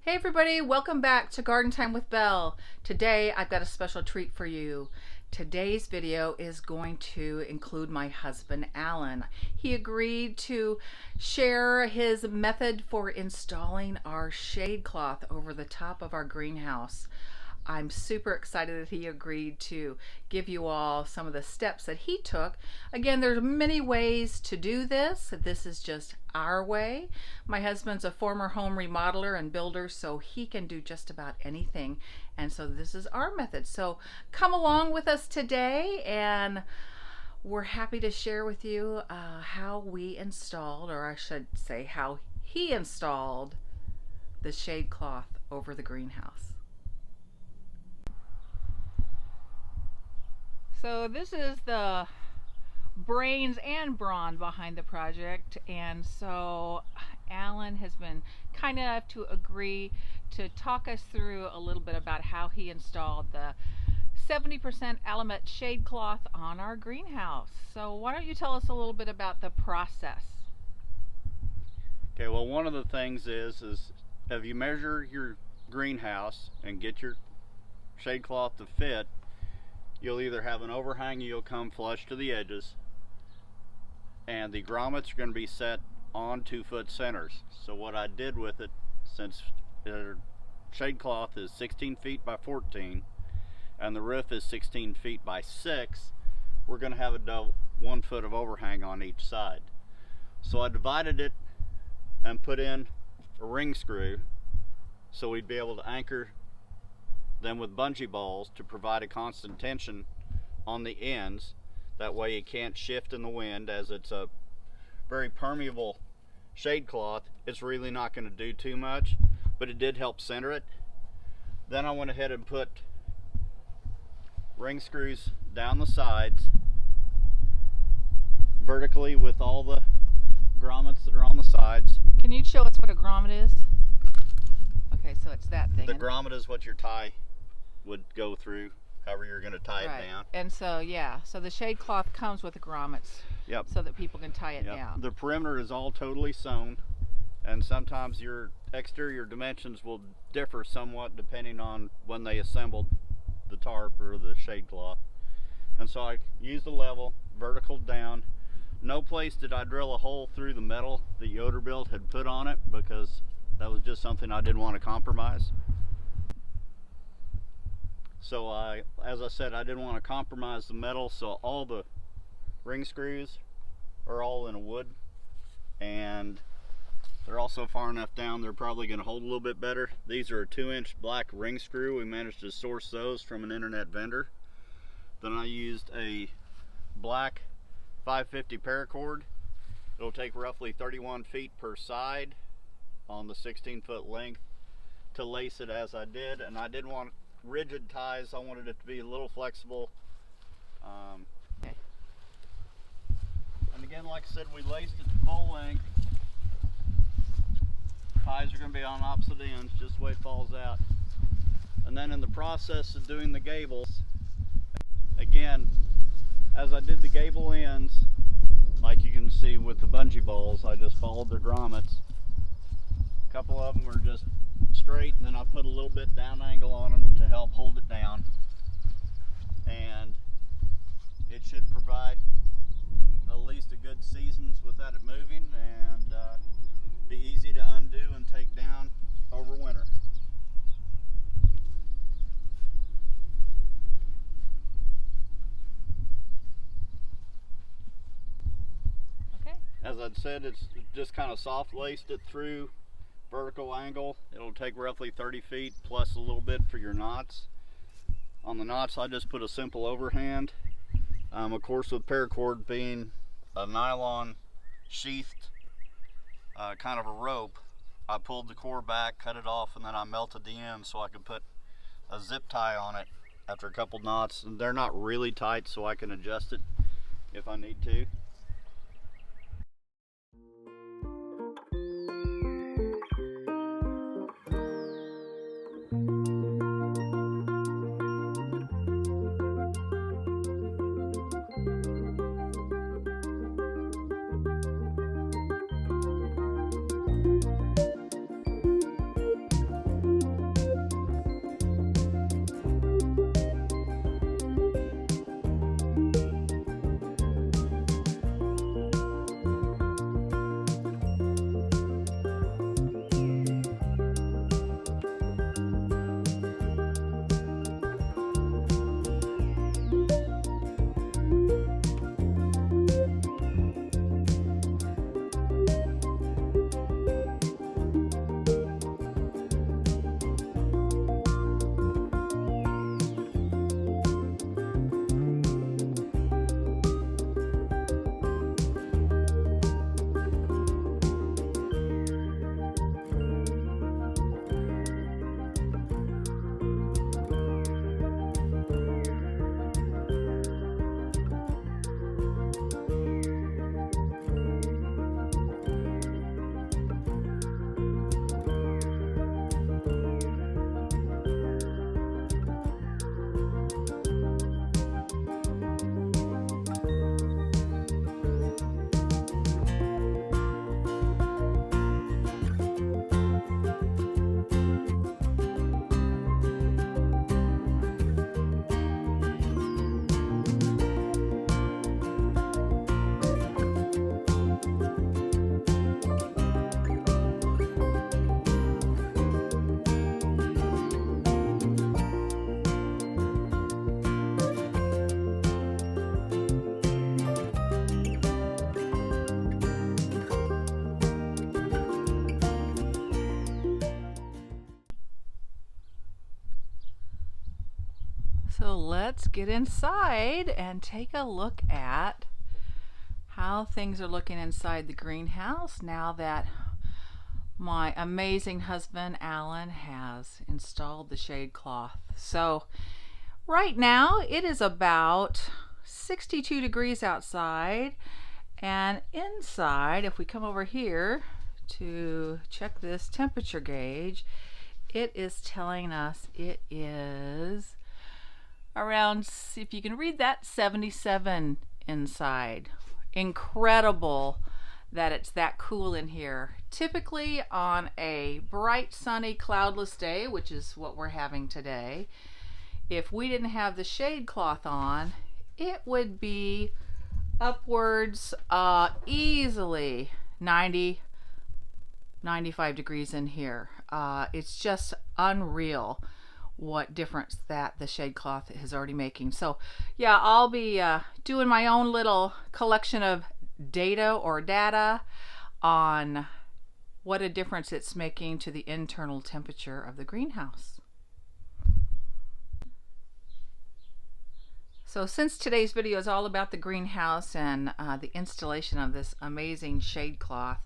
Hey everybody, welcome back to Garden Time with Belle. Today I've got a special treat for you. Today's video is going to include my husband Alan. He agreed to share his method for installing our shade cloth over the top of our greenhouse. I'm super excited that he agreed to give you all some of the steps that he took. Again, there's many ways to do this. This is just our way. My husband's a former home remodeler and builder, so he can do just about anything. And so this is our method. So come along with us today, and we're happy to share with you how we installed, or I should say how he installed, the shade cloth over the greenhouse. So this is the brains and brawn behind the project, and so Alan has been kind enough to agree to talk us through a little bit about how he installed the 70% Alamet shade cloth on our greenhouse. So why don't you tell us a little bit about the process? Okay, well, one of the things is if you measure your greenhouse and get your shade cloth to fit, you'll either have an overhang, you'll come flush to the edges, and the grommets are going to be set on 2-foot centers. So what I did with it, since the shade cloth is 16 feet by 14 and the roof is 16 feet by 6, we're going to have a 1 foot of overhang on each side. So I divided it and put in a ring screw so we'd be able to anchor them with bungee balls to provide a constant tension on the ends. That way it can't shift in the wind. As it's a very permeable shade cloth, it's really not going to do too much, but it did help center it. Then I went ahead and put ring screws down the sides vertically with all the grommets that are on the sides. Can you show us what a grommet is? Okay, so it's that thing. The grommet is what your tie would go through, however you're going to tie it down. And so, yeah, so the shade cloth comes with the grommets. Yep. So that people can tie it down. The perimeter is all totally sewn, and sometimes your exterior dimensions will differ somewhat depending on when they assembled the tarp or the shade cloth. And so I used the level, vertical down. No place did I drill a hole through the metal that Yoderbilt had put on it, because that was just something I didn't want to compromise. So as I said, I didn't want to compromise the metal, so all the ring screws are all in a wood, and they're also far enough down they're probably going to hold a little bit better. These are a 2-inch black ring screw. We managed to source those from an internet vendor. Then I used a black 550 paracord. It'll take roughly 31 feet per side on the 16-foot length to lace it as I did, and I didn't want rigid ties. I wanted it to be a little flexible. Okay. And again, like I said, we laced it to full length. Ties are going to be on opposite ends, just the way it falls out. And then in the process of doing the gables, again, as I did the gable ends, like you can see with the bungee balls, I just followed their grommets. A couple of them are just straight, and then I put a little bit down angle on them to help hold it down, and it should provide at least a good seasons without it moving, and be easy to undo and take down over winter. Okay. As I'd said, it's just kind of soft laced it through vertical angle. It'll take roughly 30 feet plus a little bit for your knots. On the knots, I just put a simple overhand. Of course, with paracord being a nylon sheathed kind of a rope, I pulled the core back, cut it off, and then I melted the end so I could put a zip tie on it after a couple knots. And they're not really tight, so I can adjust it if I need to. So let's get inside and take a look at how things are looking inside the greenhouse now that my amazing husband Alan has installed the shade cloth. So right now it is about 62 degrees outside, and inside, if we come over here to check this temperature gauge, it is telling us it is around, if you can read that, 77 inside. Incredible that it's that cool in here. Typically on a bright, sunny, cloudless day, which is what we're having today, if we didn't have the shade cloth on, it would be upwards easily 90, 95 degrees in here. It's just unreal what difference that the shade cloth is already making. So yeah, I'll be doing my own little collection of data on what a difference it's making to the internal temperature of the greenhouse. So since today's video is all about the greenhouse and the installation of this amazing shade cloth,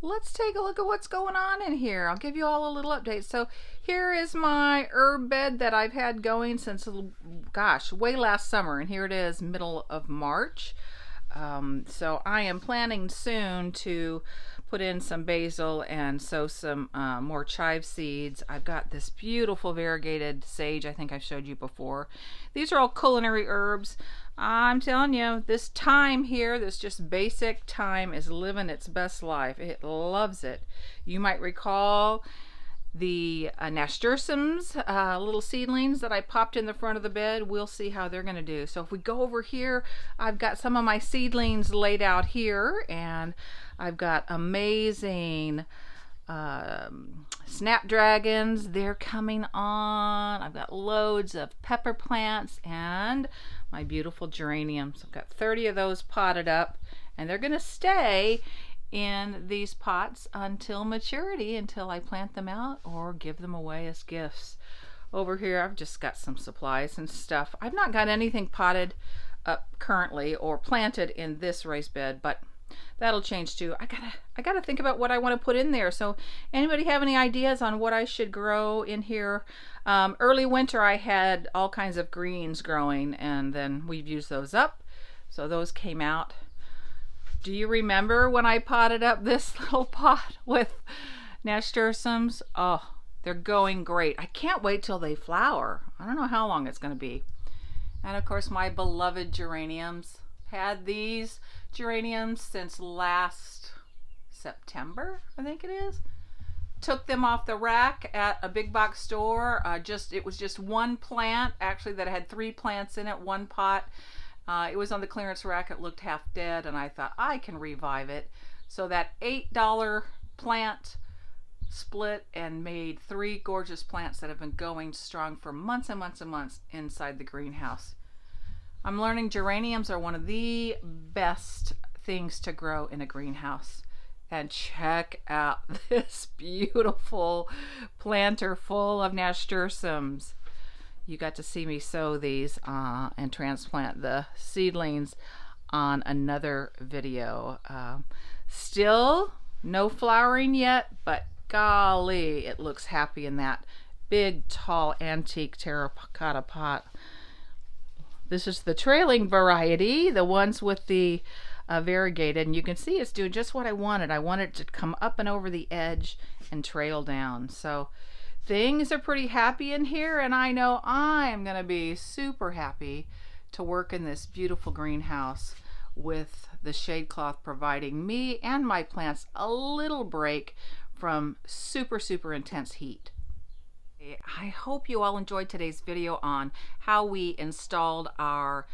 let's take a look at what's going on in here. I'll give you all a little update. So here is my herb bed that I've had going since, gosh, way last summer, and here it is, middle of March. So I am planning soon to put in some basil and sow some more chive seeds. I've got this beautiful variegated sage I think I've showed you before. These are all culinary herbs. I'm telling you, this thyme here, this just basic thyme, is living its best life. It loves it. You might recall the nasturtiums, little seedlings that I popped in the front of the bed. We'll see how they're going to do. So if we go over here, I've got some of my seedlings laid out here, and I've got amazing snapdragons. They're coming on. I've got loads of pepper plants and my beautiful geraniums. I've got 30 of those potted up, and they're going to stay in these pots until maturity, until I plant them out or give them away as gifts. Over here I've just got some supplies and stuff. I've not got anything potted up currently or planted in this raised bed, but that'll change too. I gotta think about what I want to put in there. So anybody have any ideas on what I should grow in here? Early winter I had all kinds of greens growing, and then we've used those up, so those came out. Do you remember when I potted up this little pot with nasturtiums? Oh, they're going great. I can't wait till they flower. I don't know how long it's going to be. And of course my beloved geraniums. Had these geraniums since last September, I think it is. Took them off the rack at a big box store. It was just one plant, actually, that had 3 plants in it, one pot. It was on the clearance rack. It looked half dead, and I thought I can revive it. So that $8 plant split and made 3 gorgeous plants that have been going strong for months and months and months inside the greenhouse. I'm learning geraniums are one of the best things to grow in a greenhouse. And check out this beautiful planter full of nasturtiums. You got to see me sow these and transplant the seedlings on another video. Still no flowering yet, but golly, it looks happy in that big, tall, antique terracotta pot. This is the trailing variety, the ones with the variegated, and you can see it's doing just what I wanted. I wanted it to come up and over the edge and trail down. So things are pretty happy in here, and I know I'm gonna be super happy to work in this beautiful greenhouse with the shade cloth providing me and my plants a little break from super intense heat. I hope you all enjoyed today's video on how we installed our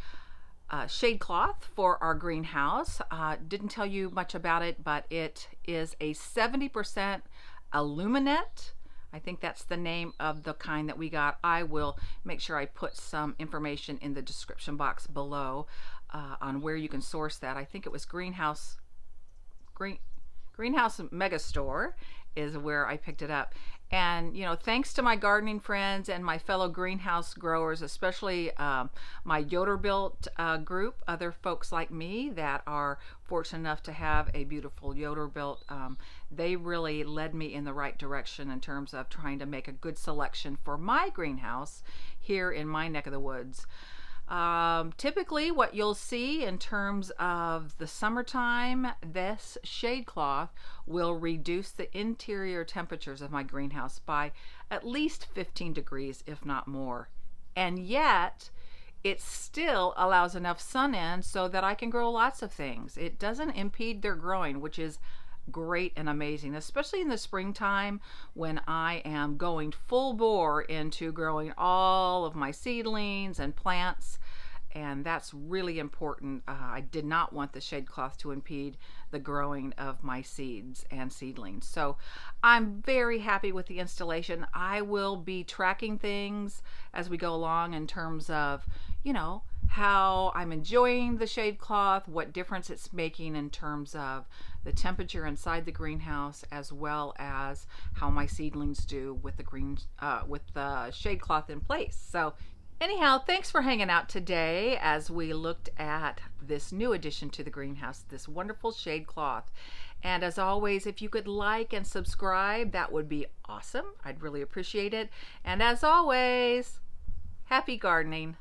shade cloth for our greenhouse. Didn't tell you much about it, but it is a 70% aluminate. I think that's the name of the kind that we got. I will make sure I put some information in the description box below on where you can source that. I think it was Greenhouse Megastore is where I picked it up. And, you know, thanks to my gardening friends and my fellow greenhouse growers, especially my Yoder-built group, other folks like me that are fortunate enough to have a beautiful Yoder-built, they really led me in the right direction in terms of trying to make a good selection for my greenhouse here in my neck of the woods. Typically what you'll see in terms of the summertime, this shade cloth will reduce the interior temperatures of my greenhouse by at least 15 degrees, if not more. And yet, it still allows enough sun in so that I can grow lots of things. It doesn't impede their growing, which is great and amazing, especially in the springtime when I am going full bore into growing all of my seedlings and plants, and that's really important. I did not want the shade cloth to impede the growing of my seeds and seedlings. So I'm very happy with the installation. I will be tracking things as we go along in terms of, you know, how I'm enjoying the shade cloth, what difference it's making in terms of the temperature inside the greenhouse, as well as how my seedlings do with the shade cloth in place. So anyhow, thanks for hanging out today as we looked at this new addition to the greenhouse, this wonderful shade cloth. And as always, if you could like and subscribe, that would be awesome. I'd really appreciate it. And as always, happy gardening.